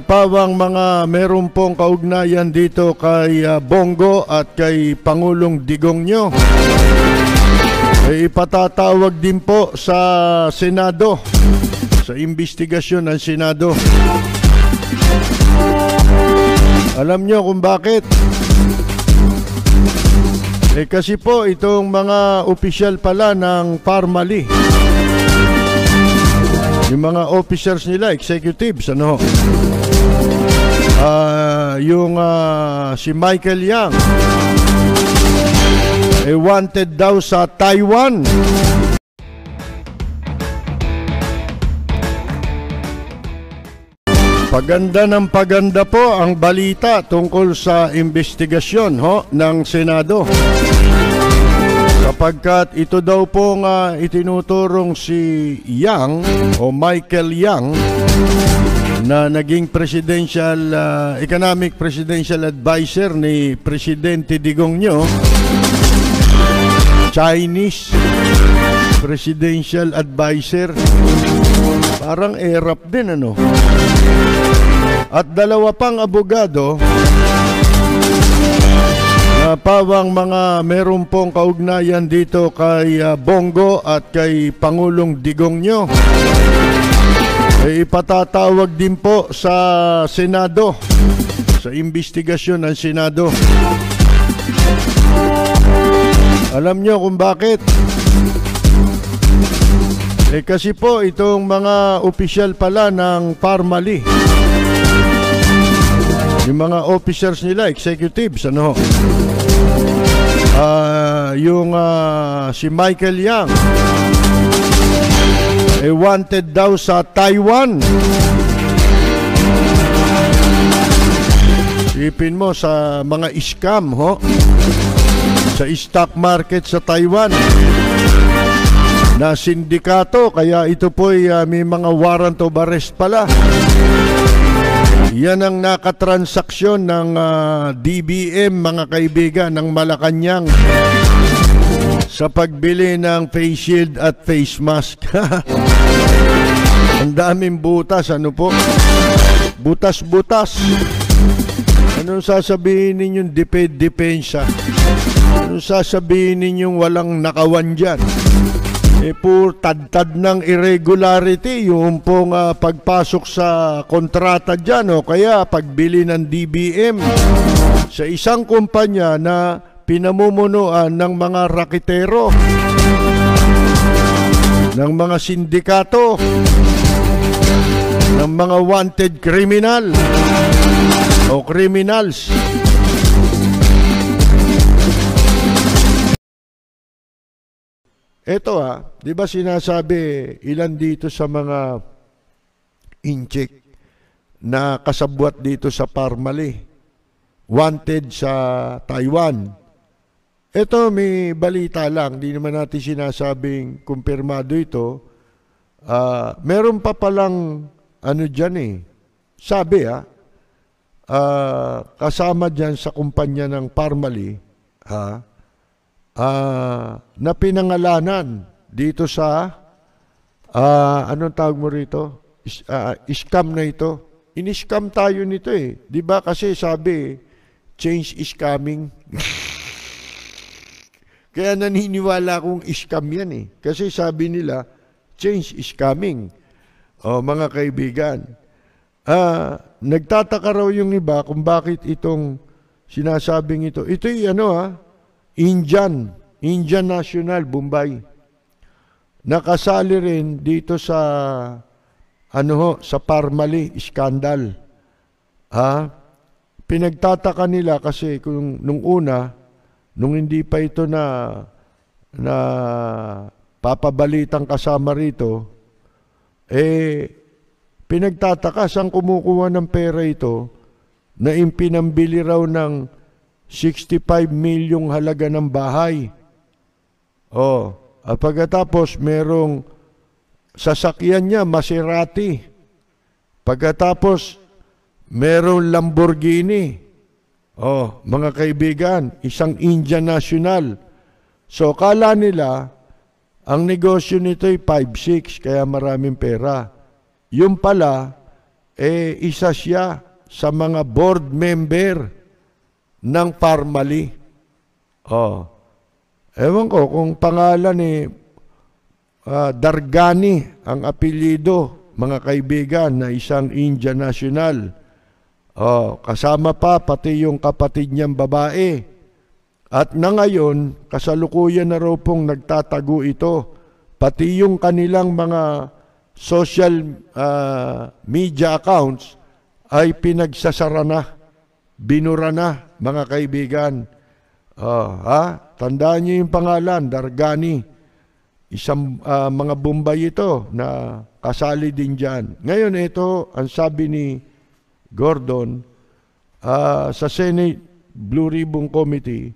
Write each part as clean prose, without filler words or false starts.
pawang mga meron pong kaugnayan dito kay Bongo at kay Pangulong Digong nyo, ipatatawag din po sa Senado, sa investigasyon ng Senado. Alam nyo kung bakit? Kasi po itong mga opisyal pala ng Parmali, yung mga officers nila, executives, ano, si Michael Yang, wanted daw sa Taiwan. Paganda ng paganda po ang balita tungkol sa investigasyon ng Senado. Kapagkat ito daw pong itinuturong si Yang o Michael Yang na naging economic presidential advisor ni Presidente Digong nyo, Chinese presidential advisor, parang erap din, ano? At dalawa pang abogado na pawang mga meron pong kaugnayan dito kay Bongo at kay Pangulong Digong nyo, ipatatawag din po sa Senado, sa investigasyon ng Senado. Alam nyo kung bakit? Kasi po itong mga opisyal pala ng Parmali, yung mga officers nila, executives, ano, si Michael Yang, wanted daw sa Taiwan. Isipin mo sa mga scam sa stock market sa Taiwan na sindikato, kaya ito po'y may mga warrant of arrest pala. Yan ang nakatransaksyon ng DBM, mga kaibigan, ng Malacanang sa pagbili ng face shield at face mask. Ang daming butas, ano po? Butas-butas. Anong sasabihin ninyong depensa? Anong sasabihin ninyong walang nakawan dyan? Pur tad-tad ng irregularity yung pong pagpasok sa kontrata dyan, o kaya pagbili ng DBM sa isang kumpanya na pinamumunuan ng mga rakitero, ng mga sindikato, ng mga wanted criminal o criminals. Ito di ba sinasabi ilan dito sa mga incheck na kasabwat dito sa Parmali, wanted sa Taiwan. Ito may balita lang, di naman natin sinasabing kumpirmado ito. Meron pa palang ano dyan sabi kasama dyan sa kumpanya ng Parmali, na pinangalanan dito sa anong tawag mo rito? Scam na ito. In-scam tayo nito di ba? Kasi sabi, change is coming. Kaya naniniwala akong scam yan Kasi sabi nila, change is coming. Mga kaibigan, nagtataka raw yung iba kung bakit itong sinasabing ito. Ito'y Indian National, Bombay. Nakasali rin dito sa sa Parmali scandal. Pinagtataka nila kasi kung nung hindi pa ito na papabalitang kasama rito, pinagtataka saan kumukuha ng pera ito na impinambili raw ng 65 milyong halaga ng bahay. At pagkatapos merong sasakyan niya, Maserati. Pagkatapos merong Lamborghini. Mga kaibigan, isang Indian National. So, kala nila, ang negosyo nito ay 5-6, kaya maraming pera. Yung pala, isa siya sa mga board member ng Parmali. Ewan ko kung pangalan Dargani ang apelyido, mga kaibigan, na isang Indian national. Kasama pa pati yung kapatid niyang babae. At na ngayon, kasalukuyan na raw pong nagtatago ito. Pati yung kanilang mga social media accounts ay pinagsasara na, binura na, mga kaibigan. Tandaan niyo yung pangalan, Dargani. Isang mga Bombay ito na kasali din dyan. Ngayon ito, ang sabi ni Gordon sa Senate Blue Ribbon Committee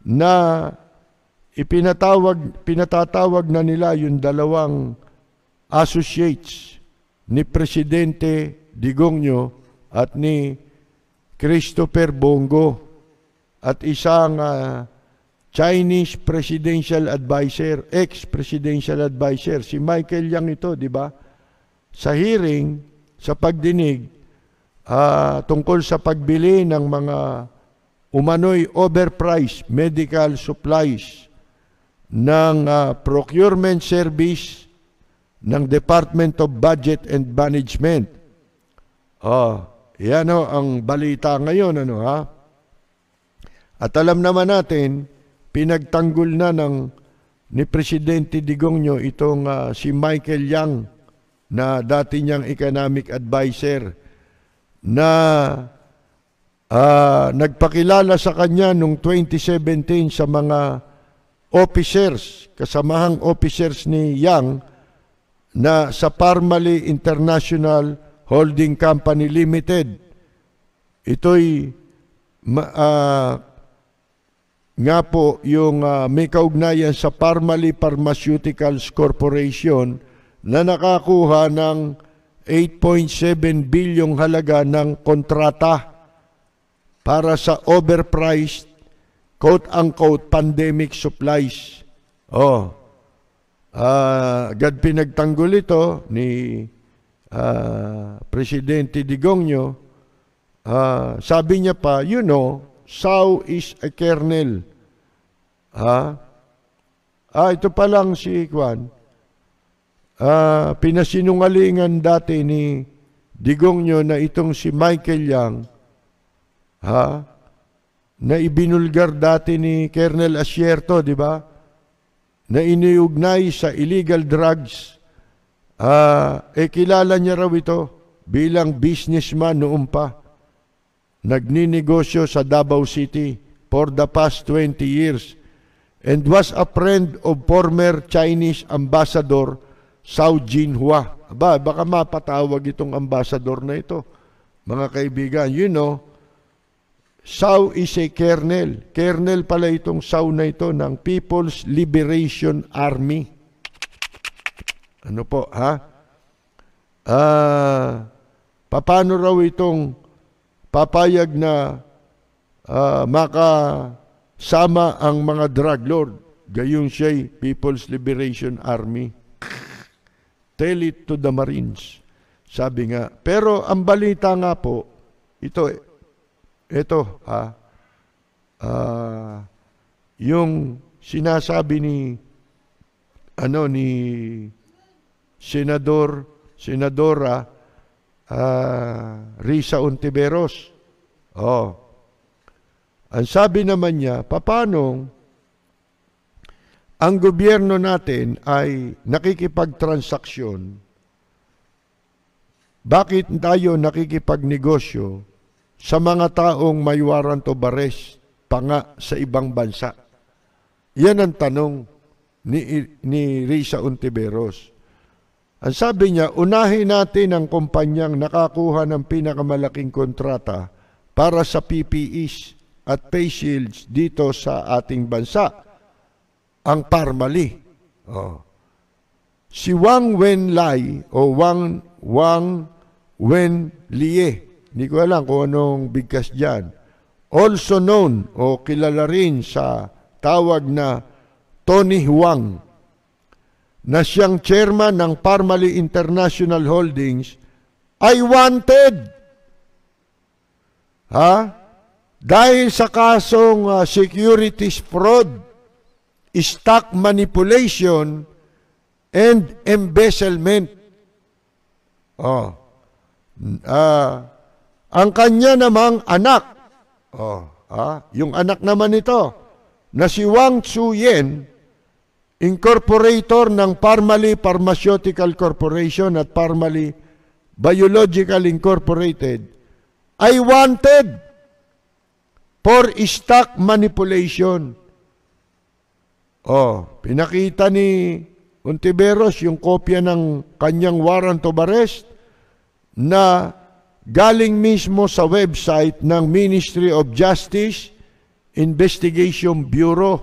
na pinatatawag na nila yung dalawang associates ni Presidente Digongyo at ni Christopher Bongo at isang Chinese Presidential Advisor, ex-Presidential Advisor, si Michael Yang ito, di ba? Sa hearing, sa pagdinig, tungkol sa pagbili ng mga umano'y overpriced medical supplies ng procurement service ng Department of Budget and Management. Yan ang balita ngayon, At alam naman natin, pinagtanggol na ni Presidente Digongyo itong si Michael Yang na dati niyang economic advisor na nagpakilala sa kanya noong 2017 sa mga officers, kasamahang officers ni Yang na sa Parmali International Holding Company Limited. Ito'y nga po yung may kaugnayan sa Parmali Pharmaceuticals Corporation na nakakuha ng 8.7 bilyong halaga ng kontrata para sa overpriced quote-unquote pandemic supplies. Agad pinagtanggol ito ni Presidente Digongyo. Sabi niya pa, Sao is a kernel. Ito pa lang si Kwan. Pinasinungalingan dati ni Digongyo na itong si Michael Yang, na ibinulgar dati ni Colonel Asierto, di ba? Na iniugnay sa illegal drugs. Kilala niya raw ito bilang businessman noon pa. Nagninegosyo sa Davao City for the past 20 years and was a friend of former Chinese Ambassador Zhao Jinhua. Baka mapatawag itong ambassador na ito. Mga kaibigan, Zhao is a kernel. Kernel pala itong Zhao na ito ng People's Liberation Army. Ano po, paano raw itong papayag na makasama ang mga drug lord, gayon siya'y People's Liberation Army. Tell it to the Marines. Sabi nga. Pero ang balita nga po, ito, yung sinasabi ni Senadora Risa Ontiveros. Ang sabi naman niya, paano ang gobyerno natin ay nakikipagtransaksyon, bakit tayo nakikipagnegosyo sa mga taong may warrant of arrest pa nga sa ibang bansa? Yan ang tanong ni Risa Ontiveros. Ang sabi niya, unahin natin ang kumpanyang nakakuha ng pinakamalaking kontrata para sa PPEs at face shields dito sa ating bansa, ang Parmali. Si Wang Wenlai o Wang Wenlie, hindi ko alam kung anong bigkas dyan, also known o kilala rin sa tawag na Tony Huang, na siyang chairman ng Parmali International Holdings ay wanted. Dahil sa kasong securities fraud, stock manipulation, and embezzlement. Ang kanya namang anak, yung anak naman nito, na si Wang Tzu-yen, incorporator ng Parmalee Pharmaceutical Corporation at Parmalee Biological Incorporated, ay wanted for stock manipulation. Pinakita ni Ontiveros yung kopya ng kanyang warrant of arrest na galing mismo sa website ng Ministry of Justice Investigation Bureau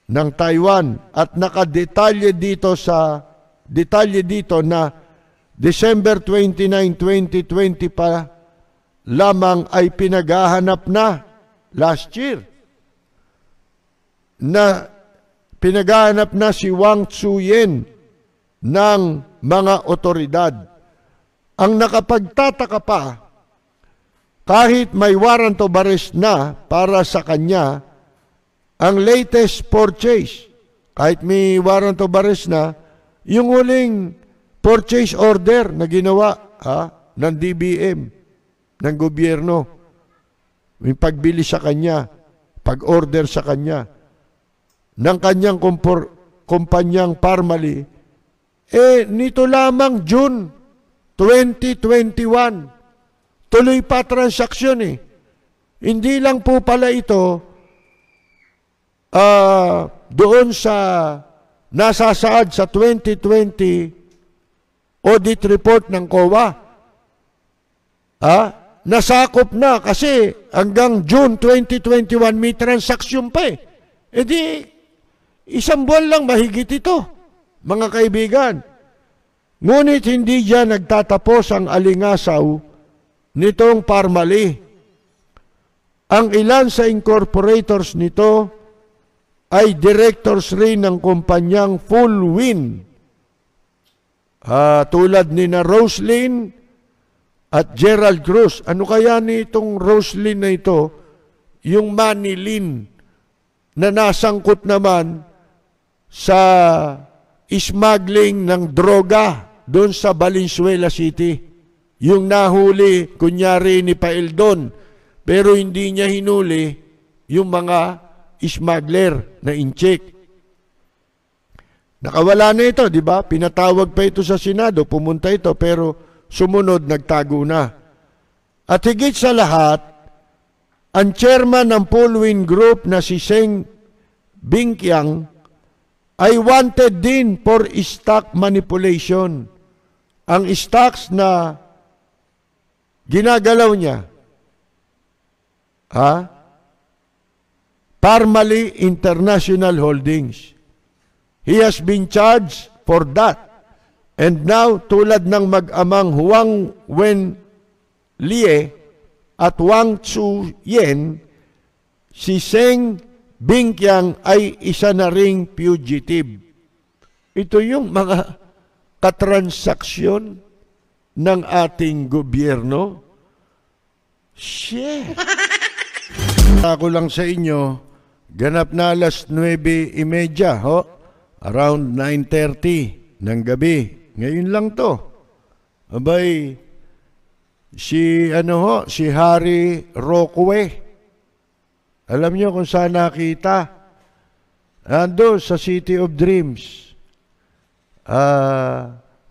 ng Taiwan at nakadetalye dito na December 29, 2020 pa lamang ay pinaghahanap na last year na pinaghahanap na si Wang Tzu-yen ng mga otoridad. Ang nakapagtataka pa, kahit may warrant of arrest na para sa kanya, ang latest purchase, kahit may warrant of arrest na, yung huling purchase order na ginawa ng DBM, ng gobyerno, yung pagbili sa kanya, pag-order sa kanya, ng kanyang kumpanyang Parmalee, nito lamang June 2021, tuloy pa transaksyon Hindi lang po pala ito doon sa nasasaad sa 2020 audit report ng COA. Nasakop na kasi hanggang June 2021 may transaksyon pa di isang buwan lang mahigit ito, mga kaibigan. Ngunit hindi diyan nagtatapos ang alingasaw nitong Parmalee. Ang ilan sa incorporators nito ay directors rin ng kumpanyang Full Wind. Tulad ni na Roslyn at Gerald Cruz. Ano kaya nitong Roslyn na ito? Yung Manilin na nasangkot naman sa smuggling ng droga doon sa Valenzuela City. Yung nahuli, kunyari ni Paeldon, pero hindi niya hinuli yung mga smuggler na incheck. Nakawala na ito, di ba? Pinatawag pa ito sa Senado, pumunta ito, pero sumunod, nagtago na. At higit sa lahat, ang chairman ng Pullwin Group na si Seng Bingqiang ay wanted din for stock manipulation. Ang stocks na ginagalaw niya, Parmalee International Holdings. He has been charged for that. And now, tulad ng mag-amang Huang Wenlie at Wang Tzu-yen, si Seng Bingqiang ay isa na ring fugitive. Ito yung mga katransaksyon ng ating gobyerno. Shit! Ako lang sa inyo, ganap na alas 9:30, around 9:30 ng gabi. Ngayon lang to. Abay, si Harry Roque. Alam niyo kung saan nakita? Ando sa City of Dreams.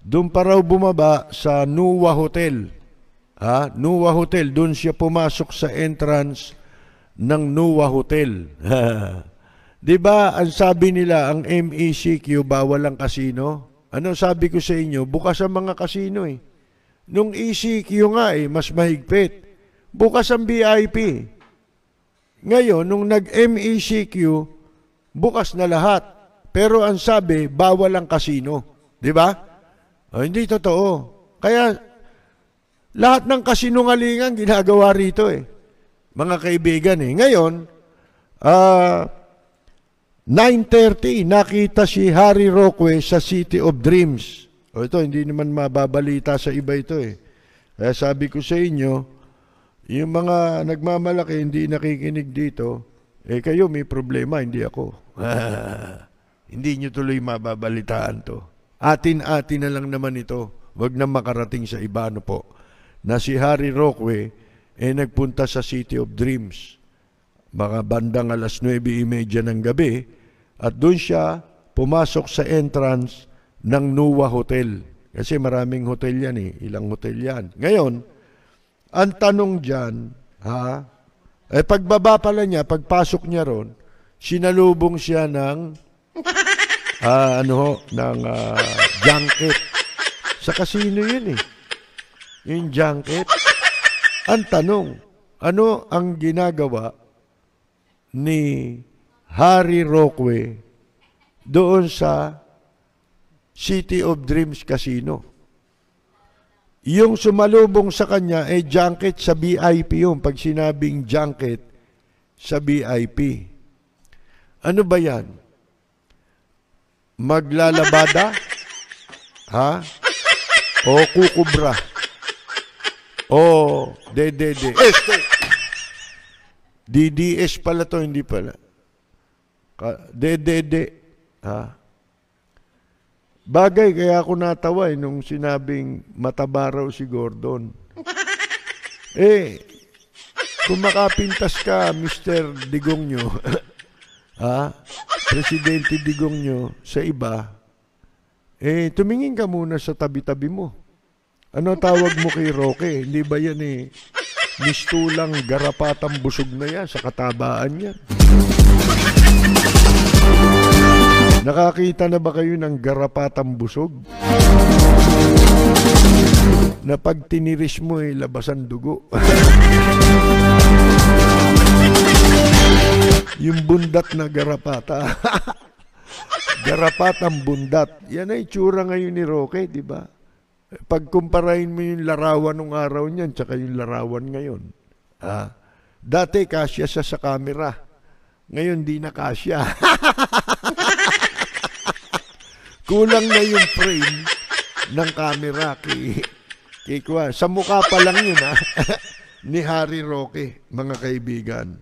Doon pa raw bumaba sa Nuwa Hotel. Nuwa Hotel, doon siya pumasok sa entrance ng Nuwa Hotel. Diba, ang sabi nila, ang MECQ, bawal ang kasino? Ano sabi ko sa inyo? Bukas ang mga kasino Nung ECQ nga mas mahigpit. Bukas ang VIP. Ngayon, nung nag-MECQ, bukas na lahat. Pero ang sabi, bawal ang kasino. Diba? Hindi totoo. Kaya, lahat ng kasinungalingan ginagawa rito mga kaibigan Ngayon, 9:30, nakita si Harry Roque sa City of Dreams. Ito, hindi naman mababalita sa iba ito Kaya sabi ko sa inyo, yung mga nagmamalaki hindi nakikinig dito, kayo may problema, hindi ako. Hindi nyo tuloy mababalitaan to. Atin-atin na lang naman ito. Huwag na makarating sa iba, ano po. Na si Harry Roque, nagpunta sa City of Dreams. Mga bandang 9:30 ng gabi. At doon siya pumasok sa entrance ng Nuwa Hotel. Kasi maraming hotel yan ilang hotel yan. Ngayon, ang tanong dyan, pagbaba pala niya, pagpasok niya ron, sinalubong siya ng junket. Sa casino yun yung junket. Ang tanong, ano ang ginagawa ni Harry Roque doon sa City of Dreams Casino? Yung sumalubong sa kanya junket sa VIP yun. Pag sinabing junket sa VIP. Ano ba yan? Maglalabada? O kukubra? O DDS pala to, hindi pala. Bagay, kaya ako natawa nung sinabing mataba raw si Gordon. Kung makapintas ka, Mr. Digongyo, Presidente Digongyo, sa iba, tumingin ka muna sa tabi-tabi mo. Ano tawag mo kay Roque? Hindi ba yan mistulang garapatang busog na yan sa katabaan yan? Nakakita na ba kayo ng garapatang busog? Na pag tiniris mo labasan dugo. Yung bundat na garapata. Garapatang bundat. Yan ay itsura ngayon ni Roque, di ba? Pagkumparahin mo yung larawan ng araw niyan tsaka yung larawan ngayon. Dati kasya siya sa camera. Ngayon di na kasya. Kulang na yung frame ng camera kay Kwa. Sa mukha pa lang yun ni Harry Roque, mga kaibigan.